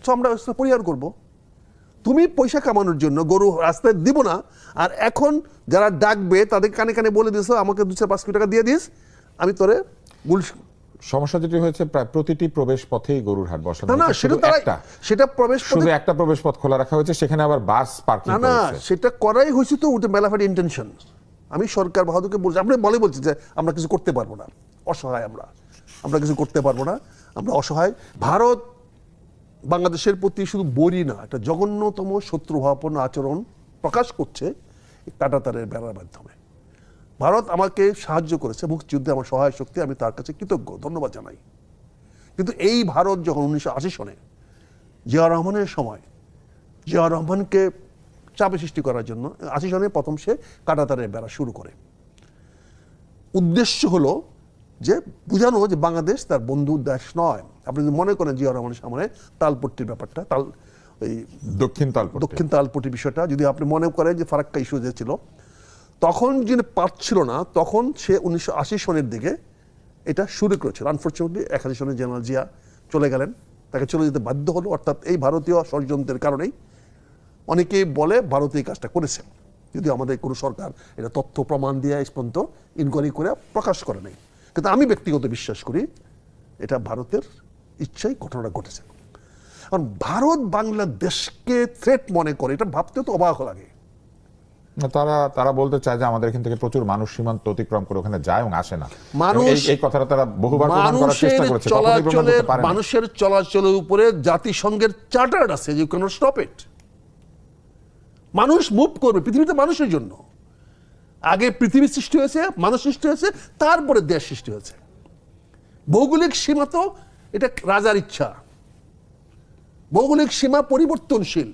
So আমরা পরিহার করব। তুমি পয়সা কামানোর জন্য গরু রাস্তায় দিব না, আর এখন যারা ডাকবে তাদের কানে কানে বলে দিস আমাকে 2-5 কোটি টাকা দিয়ে দিস, আমি তোরে সমস্যা যেটি হয়েছে প্রায় প্রতিটি প্রবেশ পথেই গরুর হাট বসানো না, সেটা প্রবেশ শুধু একটা প্রবেশ পথ খোলা রাখা হয়েছে, সেখানে আবার বাস পার্কিং না, সেটা করাই হয়েছে তো ওটা মেলাফাটি ইন্টেনশন। আমি সরকার বাহাদুরকে বলছি, আপনি বলছি যে আমরা কিছু করতে পারবো না, অসহায় আমরা কিছু করতে পারবো না, আমরা অসহায়। ভারত বাংলাদেশের প্রতি শুধু বরি না, একটা জঘন্যতম শত্রুভাবাপন্ন আচরণ প্রকাশ করছে কাঁটাতারের বেড়ার মাধ্যমে। ভারত আমাকে সাহায্য করেছে মুক্তিযুদ্ধে, আমার সহায় শক্তি, আমি তার কাছে কৃতজ্ঞ, ধন্যবাদ জানাই। কিন্তু এই ভারত যখন 1980 সনে জিয়া রহমানের সময় জিয়া রহমানকে চাপে সৃষ্টি করার জন্য 80 সনে প্রথম সে কাঁটাতারের বেড়া শুরু করে। উদ্দেশ্য হলো যে বুঝানো যে বাংলাদেশ তার বন্ধু দেশ নয়। আপনি যদি মনে করেন জিয়া রহমানের সামনে তালপট্টির ব্যাপারটা, ওই দক্ষিণ তালপট্টির বিষয়টা যদি আপনি মনে করেন যে ফারাক্কা ইস্যু যে ছিল, তখন যিনি পারছিল না, তখন সে 1980 সনের দিকে এটা শুরু করেছিল। আনফর্চুনেটলি 81 সনে জেনারেল জিয়া চলে গেলেন, তাকে চলে যেতে বাধ্য হলো। অর্থাৎ এই ভারতীয় ষড়যন্ত্রের কারণেই অনেকেই বলে ভারত এই কাজটা করেছে, যদিও আমাদের কোনো সরকার এটা তথ্য প্রমাণ দিয়ে পর্যন্ত ইনকোয়ারি করে প্রকাশ করে নাই। কিন্তু আমি ব্যক্তিগত বিশ্বাস করি এটা ভারতের ইচ্ছাই ঘটনাটা ঘটেছে। কারণ ভারত বাংলাদেশকে থ্রেট মনে করে, এটা ভাবতে তো অবাক লাগে। তারা বলতে চায় যে আমাদের এখান থেকে প্রচুর মানুষ সীমান্ত অতিক্রম করে ওখানে যায় এবং আসে না। এই কথাটা তারা বহুবার প্রমাণ করার চেষ্টা করেছে, কখনোই প্রমাণ করতে পারে না। মানুষের চলাচলের উপরে জাতিসংঘের চার্টার আছে, ইউ ক্যানট স্টপ ইট। মানুষ মুভ করবে পৃথিবীতে মানুষের জন্য। আগে পৃথিবী সৃষ্টি হয়েছে, মানুষ সৃষ্টি হয়েছে, তারপরে দেশ সৃষ্টি হয়েছে। ভৌগোলিক সীমা তো এটা রাজার ইচ্ছা, ভৌগোলিক সীমা পরিবর্তনশীল,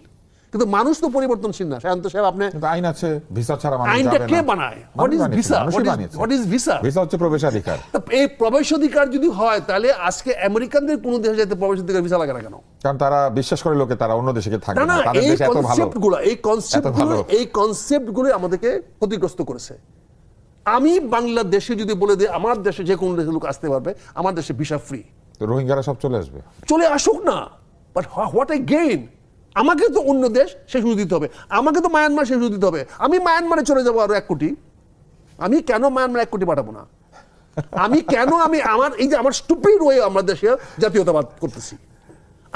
কিন্তু মানুষ তো পরিবর্তনশীল না। শান্ত সাহেব, আপনি আইন আছে, ভিসা ছাড়া মানুষ আইনটা যাবে না। কে বানায়? What is visa? What is visa? Visa হচ্ছে প্রবেশাধিকার। এই প্রবেশাধিকার যদি হয়, তাহলে আজকে আমেরিকানদের কোন দেশে যেতে প্রবেশাধিকার ভিসা লাগে না কেন? কারণ তারা বিশ্বাস করে লোকে তারা অন্য দেশে থাকবে না, তাদের দেশ এত ভালো। এই কনসেপ্টগুলো আমাদেরকে ক্ষতিগ্রস্ত করেছে। আমি বাংলাদেশে যদি বলে দিই আমার দেশে যে কোনো দেশের লোক আসতে পারবে, আমার দেশে ভিসা ফ্রি, তো রোহিঙ্গারা সব চলে আসবে, চলে আসুক না। But what I gain? আমাকে তো অন্য দেশ সে সুযোগ দিতে হবে, আমাকে তো মায়ানমার সে সুযোগ দিতে হবে। আমি মায়ানমারে চলে যাবো আরো 1 কোটি, আমি কেন মায়ানমার 1 কোটি পাঠাবো না? আমি কেন আমার এই যে আমার স্টুপিড ওয়ে আমরা দেশে জাতীয়তাবাদ করতেছি?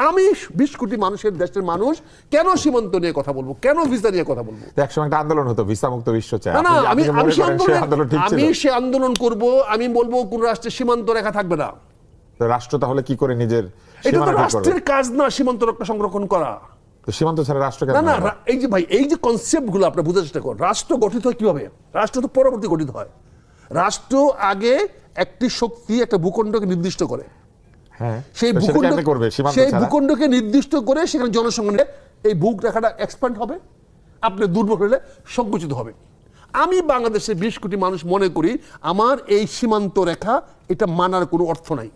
আমি 20 কোটি মানুষের দেশের মানুষ কেন সীমান্ত নিয়ে কথা বলবো, কেন ভিসা নিয়ে কথা বলবো? একসময় একটা আন্দোলন হতো, ভিসা মুক্ত বিশ্ব চাই। না, আমি সে আন্দোলন করব, আমি বলবো কোন রাষ্ট্রের সীমান্ত রেখা থাকবে না। রাষ্ট্র তাহলে কি করে নিজের এটা তো রাষ্ট্রের কাজ না সীমান্ত রক্ষা সংরক্ষণ করা। সীমান্ত ছাড়া রাষ্ট্র কেন? না, এই যে ভাই, এই যে কনসেপ্টগুলো আপনি বুঝার চেষ্টা করুন। রাষ্ট্র গঠিত হয় কিভাবে? রাষ্ট্র তো পরবর্তী গঠিত হয়। রাষ্ট্র আগে একটি শক্তি একটা ভূখণ্ডকে নির্দিষ্ট করে, সেই ভূখণ্ডকে নির্দিষ্ট করে সেখানে জনসংখ্যা, এই ভূ রেখাটা এক্সপ্যান্ড হবে, আপনি দুর্বল হলে সংকুচিত হবে। আমি বাংলাদেশের 20 কোটি মানুষ মনে করি আমার এই সীমান্ত রেখা এটা মানার কোনো অর্থ নাই।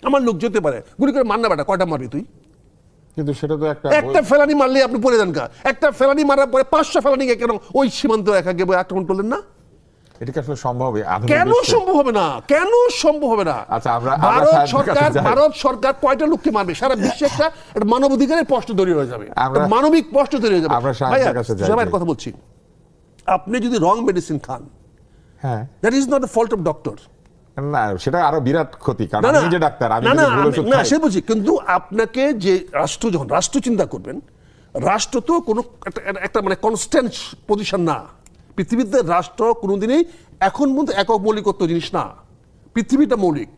আমার লোক যেতে পারে, গুলি করে মান্না বেটা, কয়টা মারবি তুই? কিন্তু সেটা তো একটা ফেলানি মারলে আপনি পড়ে যান কা। একটা ফেলানি মারার পরে 500 ফেলানিকে কেন ওই সীমান্ত রেখা গিয়ে আক্রমণ করলেন না? এটা কি আসলে সম্ভব? কেন সম্ভব হবে না? কেন সম্ভব হবে না? আচ্ছা, ভারত সরকার কয়টা লোককে মারবে? সারা বিশ্বে একটা মানবাধিকারের প্রশ্ন তৈরি হয়ে যাবে, মানবিক প্রশ্ন তৈরি হয়ে যাবে। ভাইয়া কথা বলছি, আপনি যদি রং মেডিসিন খান, that is not the fault of doctor. না, সেটা আরো বিরাট ক্ষতি, কারণ আমি নিজে ডাক্তার, আমি না সে বুঝি। কিন্তু আপনাকে যে রাষ্ট্র, যখন রাষ্ট্র চিন্তা করবেন, রাষ্ট্র তো কোনো একটা মানে কনস্ট্যান্ট পজিশন না পৃথিবীতে। রাষ্ট্র কোনোদিনই এখন পর্যন্ত একক মৌলিকত্ব জিনিস না। পৃথিবীটা মৌলিক,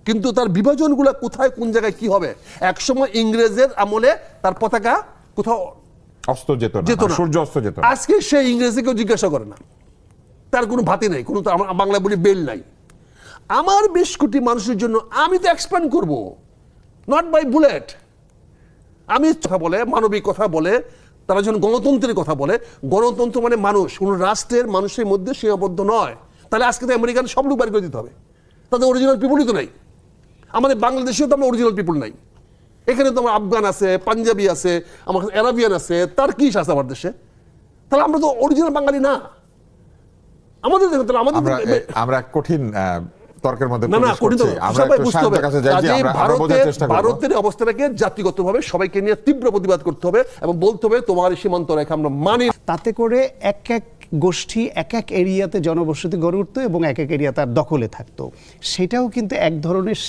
কিন্তু তার বিভাজনগুলো কোথায় কোন জায়গায় কি হবে। একসময় ইংরেজের আমলে তার পতাকা কোথাও অস্ত যেত না, সূর্য অস্ত যেত। আজকে সেই ইংরেজকে কেউ জিজ্ঞাসা করে না, তার কোনো ভাতি নাই, কোনো বাংলা বলি বেল নাই। আমার 20 কোটি মানুষের জন্য আমি তো এক্সপ্যান্ড করব, নট বাই বুলেট। আমি কথা বলে, মানবিক কথা বলে, তারা যখন গণতন্ত্রের কথা বলে, গণতন্ত্র মানে মানুষ, কোন রাষ্ট্রের মানুষের মধ্যে সীমাবদ্ধ নয়। তাহলে আজকে তো আমেরিকান সব লোক বাড়ি করে দিতে হবে, তাদের অরিজিনাল পিপুলই তো নাই। আমাদের বাংলাদেশেও তো আমরা অরিজিনাল পিপুল নাই। এখানে তো আমার আফগান আছে, পাঞ্জাবি আছে, আমার অ্যারাবিয়ান আছে, তার্কিশ আছে আমার দেশে। তাহলে আমরা তো অরিজিনাল বাঙালি না। আমাদের আমরা কঠিন তর্কের মধ্যে না না প্রবেশ কঠিন করছি। আমরা সবাই একটু বুঝতে হবে শান্তের কাছে যাই যে আমরা বোঝার চেষ্টা করব। ভারতের অবস্থাটাকে জাতিগতভাবে সবাইকে নিয়ে তীব্র প্রতিবাদ করতে হবে এবং বলতে হবে তোমার এই সীমান্ত রেখা আমরা মানি। তাতে করে এক এক গোষ্ঠী এক এক এরিয়াতে জনবসতি গড়ে উঠতো এবং এক এক এরিয়া তার দখলে থাকতো। সেটাও কিন্তু এক ধরনের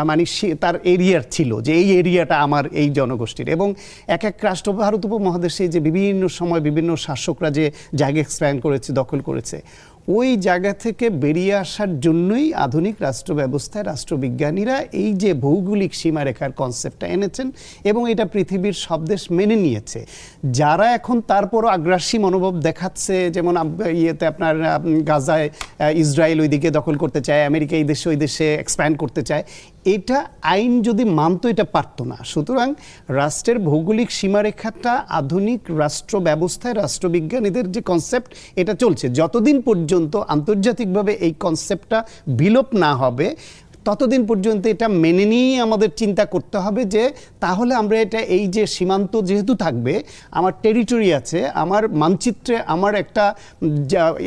মানে তার এরিয়ার ছিল যে এই এরিয়াটা আমার এই জনগোষ্ঠীর। এবং এক এক রাষ্ট্র ভারত উপমহাদেশে যে বিভিন্ন সময় বিভিন্ন শাসকরা যে জায়গা এক্সপ্যান্ড করেছে, দখল করেছে, ওই জায়গা থেকে বেরিয়ে আসার জন্যই আধুনিক রাষ্ট্র ব্যবস্থায় রাষ্ট্রবিজ্ঞানীরা এই যে ভৌগোলিক সীমারেখার কনসেপ্টটা এনেছেন এবং এটা পৃথিবীর সব দেশ মেনে নিয়েছে। যারা এখন তারপরও আগ্রাসী মনোভাব দেখাচ্ছে, যেমন ইয়েতে আপনার গাজায় ইসরায়েল ওইদিকে দখল করতে চায়, আমেরিকা এই দেশে ওই দেশে এক্সপ্যান্ড করতে চায়, এটা আইন যদি মানতো এটা পারতো না। সুতরাং রাষ্ট্রের ভৌগোলিক সীমারেখাটা আধুনিক রাষ্ট্র ব্যবস্থায় রাষ্ট্রবিজ্ঞানীদের যে কনসেপ্ট এটা চলছে, যতদিন পর্যন্ত আন্তর্জাতিকভাবে এই কনসেপ্টটা বিলোপ না হবে ততদিন পর্যন্ত এটা মেনে নিয়েই আমাদের চিন্তা করতে হবে যে তাহলে আমরা এটা এই যে সীমান্ত যেহেতু থাকবে, আমার টেরিটরি আছে, আমার মানচিত্রে আমার একটা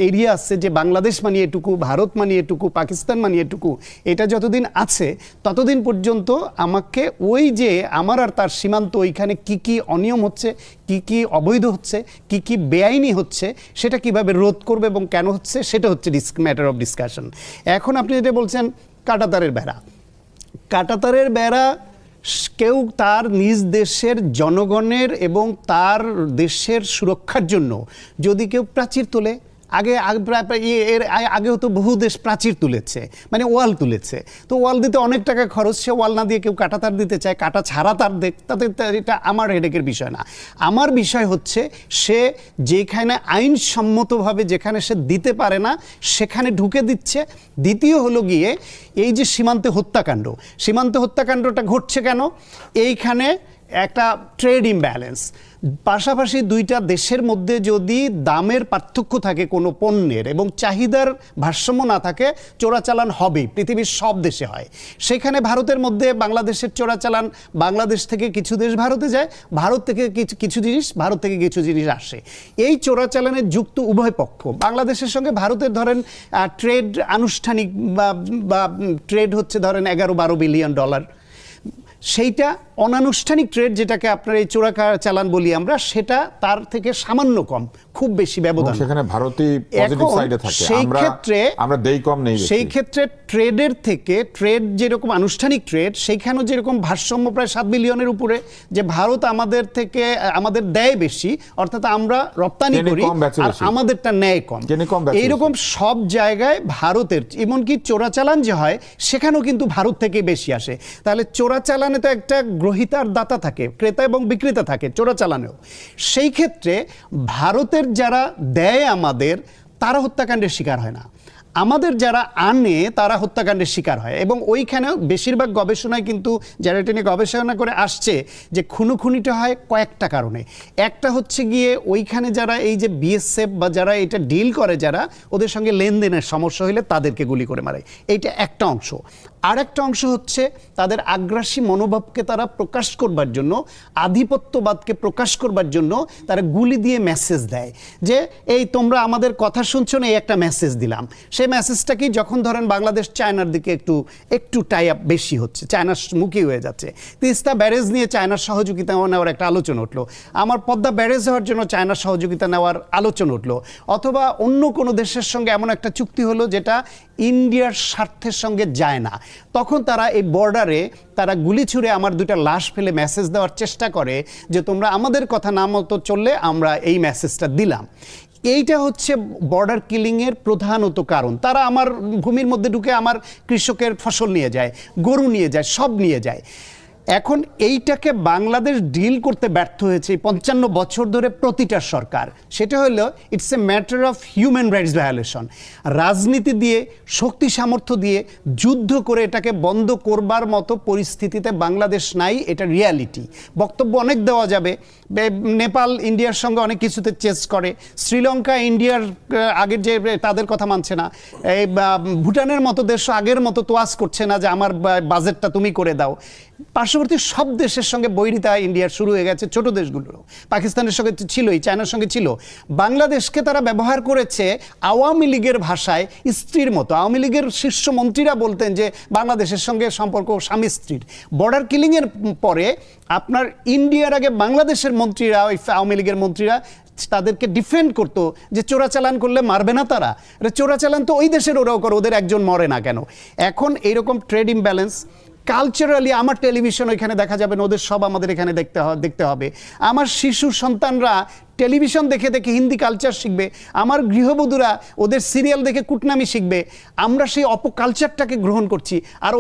এরিয়া আছে যে বাংলাদেশ মানে এটুকু, ভারত মানে এটুকু, পাকিস্তান মানে এটুকু, এটা যতদিন আছে ততদিন পর্যন্ত আমাকে ওই যে আমার আর তার সীমান্ত ওইখানে কি কি অনিয়ম হচ্ছে, কি কি অবৈধ হচ্ছে, কি কি বেআইনি হচ্ছে, সেটা কিভাবে রোধ করবে এবং কেন হচ্ছে সেটা হচ্ছে ম্যাটার অফ ডিসকাশন। এখন আপনি যেটা বলছেন কাঁটাতারের বেড়া, কাঁটাতারের বেড়া কেউ তার নিজ দেশের জনগণের এবং তার দেশের সুরক্ষার জন্য যদি কেউ প্রাচীর তোলে, এর আগেও তো বহু দেশ প্রাচীর তুলেছে, মানে ওয়াল তুলেছে, তো ওয়াল দিতে অনেক টাকা খরচ, সে ওয়াল না দিয়ে কেউ কাঁটাতার দিতে চায়, কাঁটা ছাড়া তার তাতে এটা আমার হেডেকের বিষয় না। আমার বিষয় হচ্ছে সে যেখানে আইনসম্মতভাবে যেখানে সে দিতে পারে না সেখানে ঢুকে দিচ্ছে। দ্বিতীয় হলো গিয়ে এই যে সীমান্তে হত্যাকাণ্ডটা ঘটছে কেন? এইখানে একটা ট্রেড ইমব্যালেন্স, পাশাপাশি দুইটা দেশের মধ্যে যদি দামের পার্থক্য থাকে কোনো পণ্যের এবং চাহিদার ভারসাম্য না থাকে, চোরাচালান হবেই, পৃথিবীর সব দেশে হয়। সেখানে ভারতের মধ্যে বাংলাদেশের চোরাচালান, বাংলাদেশ থেকে কিছু দেশ ভারতে যায়, ভারত থেকে কিছু জিনিস ভারত থেকে কিছু জিনিস আসে। এই চোরাচালানের যুক্ত উভয় পক্ষ। বাংলাদেশের সঙ্গে ভারতের ধরেন ট্রেড আনুষ্ঠানিক বা ট্রেড হচ্ছে ধরেন 11-12 বিলিয়ন ডলার, সেইটা অনানুষ্ঠানিক ট্রেড যেটাকে আপনার এই চোরা চালান বলি আমরা, সেটা তার থেকে সামান্য কম, খুব বেশি ব্যবধান। সেখানে ভারতই পজিটিভ সাইডে থাকে, আমরা দেই কম নেই। সেই ক্ষেত্রে ট্রেডের থেকে ট্রেড যেরকম আনুষ্ঠানিক ট্রেড, সেইখানেও যেরকম ভারসাম্য প্রায় 7 বিলিয়নের উপরে, যে ভারত আমাদের থেকে আমাদের দেয় বেশি, অর্থাৎ আমরা রপ্তানি করি আর আমাদেরটা নেয় কম, এইরকম সব জায়গায় ভারতের, এমনকি চোরাচালান যে হয় সেখানেও কিন্তু ভারত থেকে বেশি আসে। তাহলে চোরাচালানে তো একটা গ্রহীতার দাতা থাকে, ক্রেতা এবং বিক্রেতা থাকে চোরাচালানেও। সেই ক্ষেত্রে ভারতের যারা দেয় আমাদের, তারা হত্যাকাণ্ডের শিকার হয় না, আমাদের যারা আনে তারা হত্যাকাণ্ডের শিকার হয়। এবং ওইখানেও বেশিরভাগ গবেষণায় কিন্তু যারা এটা নিয়ে গবেষণা করে আসছে যে খুনোখুনিটা হয় কয়েকটা কারণে। একটা হচ্ছে গিয়ে ওইখানে যারা এই যে বিএসএফ বা যারা এটা ডিল করে, যারা ওদের সঙ্গে লেনদেনের সমস্যা হলে তাদেরকে গুলি করে মারে, এইটা একটা অংশ। আর একটা অংশ হচ্ছে তাদের আগ্রাসী মনোভাবকে তারা প্রকাশ করবার জন্য, আধিপত্যবাদকে প্রকাশ করবার জন্য তারা গুলি দিয়ে মেসেজ দেয় যে এই তোমরা আমাদের কথা শুনছো না, এই একটা মেসেজ দিলাম। সেই মেসেজটা কি, যখন ধরেন বাংলাদেশ চায়নার দিকে একটু টাই আপ বেশি হচ্ছে, চায়নার মুখী হয়ে যাচ্ছে, তিস্তা ব্যারেজ নিয়ে চায়নার সহযোগিতা নেওয়ার একটা আলোচনা উঠলো, আমার পদ্মা ব্যারেজ হওয়ার জন্য চায়নার সহযোগিতা নেওয়ার আলোচনা উঠলো, অথবা অন্য কোনো দেশের সঙ্গে এমন একটা চুক্তি হলো যেটা ইন্ডিয়ার স্বার্থের সঙ্গে যায় না, তখন তারা এই বর্ডারে তারা গুলি ছুড়ে আমার 2টা লাশ ফেলে মেসেজ দেওয়ার চেষ্টা করে যে তোমরা আমাদের কথা না মতো চললে আমরা এই মেসেজটা দিলাম। এইটা হচ্ছে বর্ডার কিলিংয়ের প্রধানত কারণ। তারা আমার ভূমির মধ্যে ঢুকে আমার কৃষকের ফসল নিয়ে যায়, গরু নিয়ে যায়, সব নিয়ে যায়। এখন এইটাকে বাংলাদেশ ডিল করতে ব্যর্থ হয়েছে 55 বছর ধরে প্রতিটা সরকার। সেটা হলো it's a matter of human rights violation. রাজনীতি দিয়ে, শক্তি সামর্থ্য দিয়ে, যুদ্ধ করে এটাকে বন্ধ করবার মতো পরিস্থিতিতে বাংলাদেশ নাই, এটা রিয়ালিটি। বক্তব্য অনেক দেওয়া যাবে, নেপাল ইন্ডিয়ার সঙ্গে অনেক কিছুতে চেস করে, শ্রীলঙ্কা ইন্ডিয়ার আগের যে তাদের কথা মানছে না, এই ভুটানের মতো দেশ আগের মতো তোয়াজ করছে না যে আমার বাজেটটা তুমি করে দাও। পার্শ্ববর্তী সব দেশের সঙ্গে বৈরিতা ইন্ডিয়ার শুরু হয়ে গেছে, ছোট দেশগুলো, পাকিস্তানের সঙ্গে তো ছিলই, চায়নার সঙ্গে ছিল। বাংলাদেশকে তারা ব্যবহার করেছে আওয়ামী লীগের ভাষায় স্ত্রীর মতো। আওয়ামী লীগের শীর্ষ মন্ত্রীরা বলতেন যে বাংলাদেশের সঙ্গে সম্পর্ক স্বামী স্ত্রীর। বর্ডার কিলিংয়ের পরে আপনার ইন্ডিয়ার আগে বাংলাদেশের মন্ত্রীরা, ওই আওয়ামী লীগের মন্ত্রীরা তাদেরকে ডিফেন্ড করতো যে চোরাচালান করলে মারবে না তারা, চোরাচালান তো ওই দেশের ওরাও করে, ওদের একজন মরে না কেন। এখন এইরকম ট্রেড ইমব্যালেন্স কালচারালি, আমার টেলিভিশন ওইখানে দেখা যাবে না, ওদের সব আমাদের এখানে দেখতে হবে। আমার শিশু সন্তানরা টেলিভিশন দেখে দেখে হিন্দি কালচার শিখবে, আমার গৃহবধূরা ওদের সিরিয়াল দেখে কুটনামি শিখবে। আমরা সেই অপকালচারটাকে গ্রহণ করছি, আর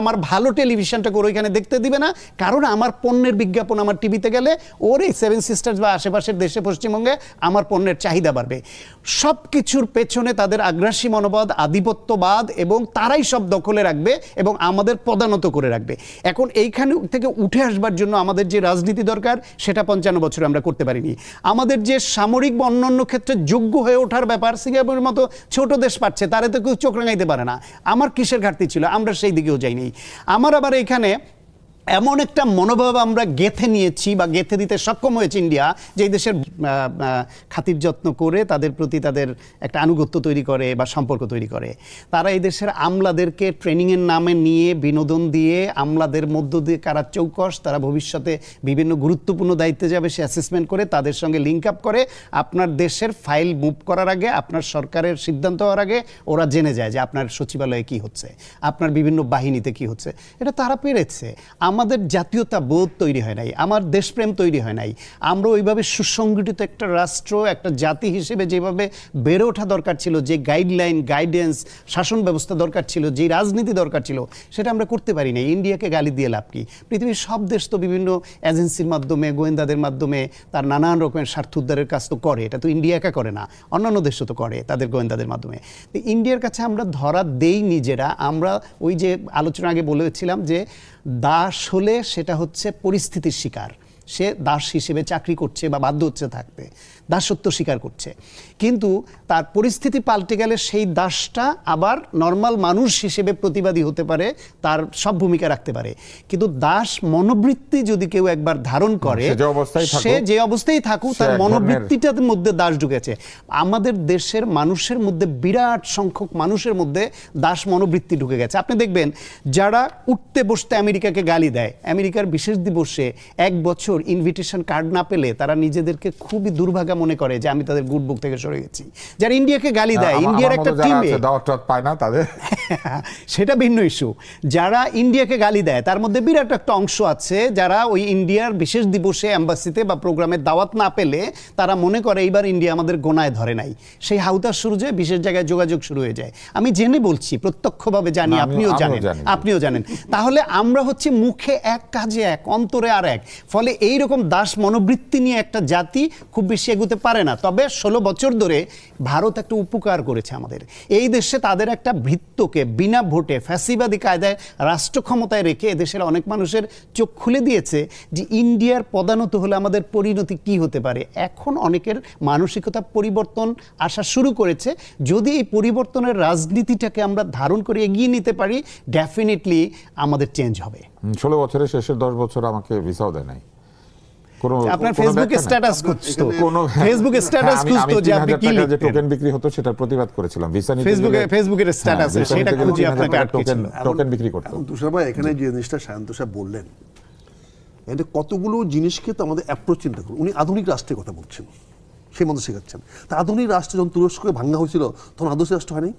আমার ভালো টেলিভিশনটাকে ওর ওইখানে দেখতে দিবে না, কারণ আমার পণ্যের বিজ্ঞাপন আমার টিভিতে গেলে ওর এই 7 সিস্টার্স বা আশেপাশের দেশে পশ্চিমবঙ্গে আমার পণ্যের চাহিদা বাড়বে। সব কিছুর পেছনে তাদের আগ্রাসী মনোবাদ, আধিপত্যবাদ, এবং তারাই সব দখলে রাখবে এবং আমাদের পদানত করে রাখবে। এখন এইখানে থেকে উঠে আসবার জন্য আমাদের যে রাজনীতি দরকার, সেটা 55 বছর আমরা করতে পারিনি। আমাদের যে সামরিক বা অন্যান্য ক্ষেত্রে যোগ্য হয়ে ওঠার ব্যাপার, সিঙ্গাপুরের মতো ছোট দেশ পাচ্ছে, তারে তো কেউ চোখ রাঙাইতে পারে না। আমার কিসের ঘাটতি ছিল? আমরা সেই দিকেও যাইনি। আমার আবার এখানে এমন একটা মনোভাব আমরা গেঁথে নিয়েছি বা গেঁথে দিতে সক্ষম হয়েছে ইন্ডিয়া, যে এই দেশের খাতির যত্ন করে তাদের প্রতি তাদের একটা আনুগত্য তৈরি করে বা সম্পর্ক তৈরি করে। তারা এই দেশের আমলাদেরকে ট্রেনিংয়ের নামে নিয়ে বিনোদন দিয়ে, আমলাদের মধ্য দিয়ে কারা চৌকস, তারা ভবিষ্যতে বিভিন্ন গুরুত্বপূর্ণ দায়িত্বে যাবে সে অ্যাসেসমেন্ট করে, তাদের সঙ্গে লিঙ্ক আপ করে আপনার দেশের ফাইল মুভ করার আগে, আপনার সরকারের সিদ্ধান্ত হওয়ার আগে ওরা জেনে যায় যে আপনার সচিবালয়ে কি হচ্ছে, আপনার বিভিন্ন বাহিনীতে কি হচ্ছে। এটা তারা পেরেছে। আমাদের জাতীয়তা বোধ তৈরি হয় নাই, আমার দেশপ্রেম তৈরি হয় নাই। আমরা ওইভাবে সুসংগঠিত একটা রাষ্ট্র, একটা জাতি হিসেবে যেভাবে বেড়ে ওঠা দরকার ছিল, যে গাইডলাইন, গাইডেন্স, শাসন ব্যবস্থা দরকার ছিল, যে রাজনীতি দরকার ছিল, সেটা আমরা করতে পারি না। ইন্ডিয়াকে গালি দিয়ে লাভ কি? পৃথিবীর সব দেশ তো বিভিন্ন এজেন্সির মাধ্যমে, গোয়েন্দাদের মাধ্যমে তার নানান রকমের স্বার্থ উদ্ধারের কাজ তো করে। এটা তো ইন্ডিয়া একা করে না, অন্যান্য দেশও তো করে তাদের গোয়েন্দাদের মাধ্যমে। তো ইন্ডিয়ার কাছে আমরা ধরা দেই নিজেরা। আমরা ওই যে আলোচনা আগে বলেছিলাম যে দাস হলে সেটা হচ্ছে পরিস্থিতির শিকার, সে দাস হিসেবে চাকরি করছে বা বাধ্য হচ্ছে থাকতে, দাসত্ব স্বীকার করছে। কিন্তু তার পরিস্থিতি পাল্টে গেলে সেই দাসটা আবার নর্মাল মানুষ হিসেবে প্রতিবাদী হতে পারে, তার সব ভূমিকা রাখতে পারে। কিন্তু দাস মনোবৃত্তি যদি কেউ একবার ধারণ করে, সে যে অবস্থায় থাকুক, তার মনোবৃত্তিটার মধ্যে দাস ঢুকেছে। আমাদের দেশের মানুষের মধ্যে, বিরাট সংখ্যক মানুষের মধ্যে দাস মনোবৃত্তি ঢুকে গেছে। আপনি দেখবেন যারা উঠতে বসতে আমেরিকাকে গালি দেয়, আমেরিকার বিশেষ দিবসে 1 বছর ইনভিটেশন কার্ড না পেলে তারা নিজেদেরকে খুবই দুর্ভাগা মনে করে যে আমি তাদের গুড বুক থেকে সরে গেছি। যারা ইন্ডিয়াকে গালি দেয়, ইন্ডিয়ার একটা টিমে পায় না তাদের সেটা ভিন্ন ইস্যু। যারা ইন্ডিয়াকে গালি দেয় তার মধ্যে বিরাট একটা অংশ আছে যারা ওই ইন্ডিয়ার বিশেষ দিবসে অ্যাম্বাসিতে বা প্রোগ্রামে দাওয়াত না পেলে তারা মনে করে এইবার ইন্ডিয়া আমাদের গোনায় ধরে নাই। সেই হাউতাস শুরু যায়, বিশেষ জায়গায় যোগাযোগ শুরু হয়ে যায়। আমি জেনে বলছি, প্রত্যক্ষভাবে জানি, আপনিও জানেন। তাহলে আমরা হচ্ছে মুখে এক, কাজে এক, অন্তরে আর এক। ফলে এইরকম দাস মনোবৃত্তি নিয়ে একটা জাতি খুব বেশি এগোতে পারে না। তবে 16 বছর ধরে ভারত একটা উপকার করেছে আমাদের। এই দেশে তাদের একটা ভৃত্যকে বিনা ভোটে ফ্যাসিবাদী কায়দায় রাষ্ট্র ক্ষমতায় রেখে এদেশের অনেক মানুষের চোখ খুলে দিয়েছে যে ইন্ডিয়ার পদানত হলে আমাদের পরিণতি কি হতে পারে। এখন অনেকের মানসিকতা পরিবর্তন আসা শুরু করেছে। যদি এই পরিবর্তনের রাজনীতিটাকে আমরা ধারণ করে এগিয়ে নিতে পারি, ডেফিনেটলি আমাদের চেঞ্জ হবে। 16 বছরের শেষের 10 বছর আমাকে ভিসাও দেয় নাই। আপনার ফেসবুকে স্ট্যাটাস খুঁজতো, ফেসবুকে স্ট্যাটাস খুঁজতো যে আপনি কি লিখতেন, টোকেন বিক্রি হতো, সেটা প্রতিবাদ করেছিলাম। ভিসা নিতে ফেসবুকের স্ট্যাটাস সেটা খুঁজে আপনাকে আটকেছিল, টোকেন বিক্রি করতো। তুষার ভাই, এখানে যে জিনিসটা শান্ত সাহেব বললেন, এটা কতগুলো জিনিসকে তো আমাদের অ্যাপ্রোচ চিন্তা করুন। উনি আধুনিক রাষ্ট্রের কথা বলছেন, সেই মতো শেখাচ্ছেন। তা আধুনিক রাষ্ট্র যখন তুরস্ককে ভাঙা হয়েছিল তখন আদর্শ রাষ্ট্র হয়নি?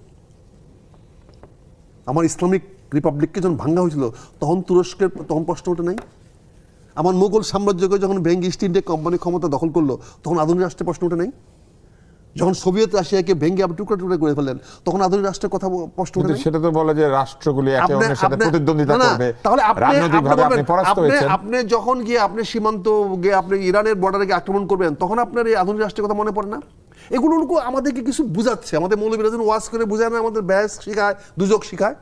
আমার ইসলামিক রিপাবলিককে যখন ভাঙা হয়েছিল তখন তুরস্কের তখন প্রশ্ন ওঠে নাই? আমার মোগল সাম্রাজ্যকে যখন ভেঙে ইস্ট ইন্ডিয়া কোম্পানি ক্ষমতা দখল করলো তখন আধুনিক রাষ্ট্রের প্রশ্ন ওঠে নাই? যখন সোভিয়েত রাশিয়াকে ভেঙে আপনি টুকরা টুকরা করে ফেললেন তখন আধুনিক রাষ্ট্রের কথা প্রশ্ন ওঠে নাই? সেটা তো বলে যে রাষ্ট্রগুলি একে অন্যের সাথে প্রতিদ্বন্দ্বিতা করবে। তাহলে রাজনৈতিকভাবে আপনি পরাস্ত হয়েছেন। আপনি যখন গিয়ে আপনি সীমান্ত গিয়ে আপনি ইরানের বর্ডারে গিয়ে আক্রমণ করবেন তখন আপনার এই আধুনিক রাষ্ট্রের কথা মনে পড়ে না? এগুলো আমাদেরকে কিছু বুঝাচ্ছে, আমাদের মৌলবীরা যেন ওয়াজ করে বুঝায় না, আমাদের ব্যাস শিখায়, দুজক শিখায়,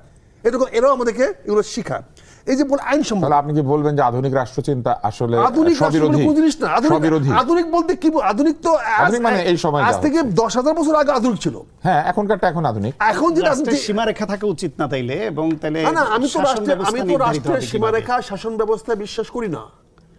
এরকম এরাও আমাদেরকে এগুলো শিখায়। এই যে বলে আইনসম্মত। তাহলে আপনি কি বলবেন যে আধুনিক রাষ্ট্রচিন্তা আসলে আধুনিক স্ববিরোধী? কোন জিনিস না। স্ববিরোধী। আধুনিক বলতে কি? আধুনিক তো আধুনিক মানে এই সময় আজ থেকে 10,000 বছর আগে আধুনিক ছিল। হ্যাঁ, এখনকারটা এখন আধুনিক। এখন যেটা রাষ্ট্রের সীমারেখা থাকা উচিত না তাইলে, এবং তাহলে না, আমি তো শাসন ব্যবস্থা রাষ্ট্রের নির্ধারিত হবে সীমারেখা শাসন ব্যবস্থায় বিশ্বাস করি না।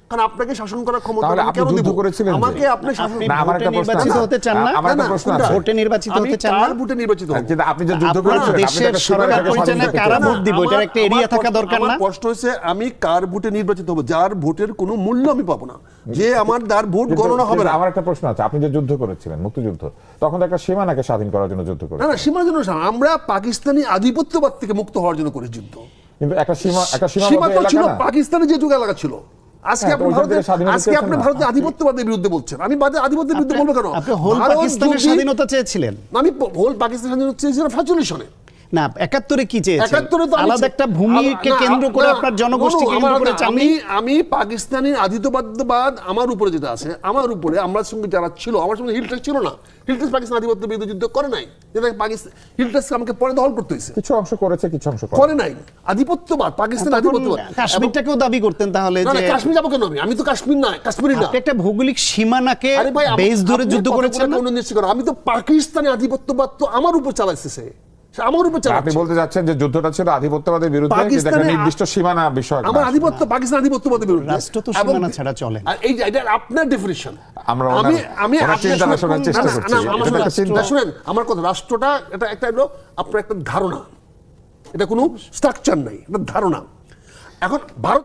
কারণ আপনাকে শাসন করার ক্ষমতা তাহলে আমি আপনি কেন যুদ্ধ দেব? করেছিলেন যে? আমাকে আপনি শাসন আপনি না, আমার একটা ভোটে প্রশ্ন নির্বাচিত আছে। হতে চান না? আমার একটা প্রশ্ন আছে। ভোটে নির্বাচিত আমি হতে চান না? কার ভোটে নির্বাচিত হব? কিন্তু আপনি যে যুদ্ধ আপনার করেছিলেন, আপনি দেশের একটা সরকার সীমারেখাকে পরিচালনা স্বাধীন কারা করতে ভোট দিব? এটার একটা এরিয়া থাকা দরকার না? আমার প্রশ্ন হচ্ছে আমি কার ভোটে নির্বাচিত হব যার ভোটের কোনো মূল্য আমি পাবো না, যে আমার যার ভোট গণনা হবে না। আমার একটা প্রশ্ন আছে, আপনি যে যুদ্ধ করেছিলেন মুক্তিযুদ্ধ, তখন তো একটা সীমানাকে স্বাধীন করার জন্য যুদ্ধ না করেছিলেন। না, সীমার জন্য না। আমরা পাকিস্তানি আধিপত্যবাদ থেকে মুক্ত হওয়ার জন্য করে যুদ্ধ। কিন্তু একটা সীমা সীমাবদ্ধ তো ছিল, এলাকা না? পাকিস্তানের যে যুগ এলাকা ছিল। আজকে হ্যাঁ, আপনি ওইখান থেকে স্বাধীনতা আজকে আপনি চেয়েছেন না? ভারতের আধিপত্যবাদের বিরুদ্ধে বলছেন। আমি আধিপত্যের বিরুদ্ধে বলবো কেন? আপনি হোল ভারত পাকিস্তানের যদি- স্বাধীনতা চেয়েছিলেন? আমি হোল পাকিস্তান স্বাধীনতা চেয়েছিলাম 45 সনে। না, 71-এ কি চেয়েছেন? 71 তো আমি আলাদা একটা ভূমিকে না, কেন্দ্র করে না, আপনার জনগোষ্ঠীকে কেন্দ্র করে চাননি? আমি পাকিস্তানি আধিপত্যবাদ আমার উপরে যেটা আছে, আমার উপরে আমার সঙ্গে যারা ছিল, আমার সঙ্গে হিলট্রেস ছিল না। হিলট্রেস পাকিস্তান আধিপত্য বিরুদ্ধে যুদ্ধ করে নাই, যেটা পাকিস্তান হিলট্রেস আমাকে পরে দখল করতে হয়েছে। কিছু অংশ করেছে, কিছু অংশ করে নাই। আধিপত্যবাদ, পাকিস্তান তখন আধিপত্যবাদ। কাশ্মীরটাকেও দাবি করতেন তাহলে না, যে না, কাশ্মীর যাবো কেন আমি তো কাশ্মীর না, কাশ্মীরি না। আপনি একটা ভৌগোলিক সীমানাকে আরে ভাই, বেস ধরে আপনি যুদ্ধ কথা করেছেন না? বলে কোনো নিশ্চিত করো। আমি তো পাকিস্তানি আধিপত্যবাদ তো আমার উপর চালাইছে সে আমার উপর আপনি চালাচ্ছে। বলতে যাচ্ছেন যে যুদ্ধটা ছিল আধিপত্যবাদের বিরুদ্ধে, কিন্তু একটা পাকিস্তানে নির্দিষ্ট সীমানা বিষয়। আমার আধিপত্য পাকিস্তান আধিপত্যবাদের বিরুদ্ধে। রাষ্ট্র তো এবং- সীমানা ছাড়া চলে না। আর এই যে এটা আপনার ডেফিনিশন। আমরা আমি ওনার আপনার চিন্তা শুনুন- শোনার চেষ্টা না, না, করছি। না, এটা আমার একটা শুনুন, চিন্তা। শুনেন আমার কথা। রাষ্ট্রটা এটা একটা হলো আপনার একটা ধারণা, এটা কোনো স্ট্রাকচার নাই, এটা ধারণা। এখন ভারত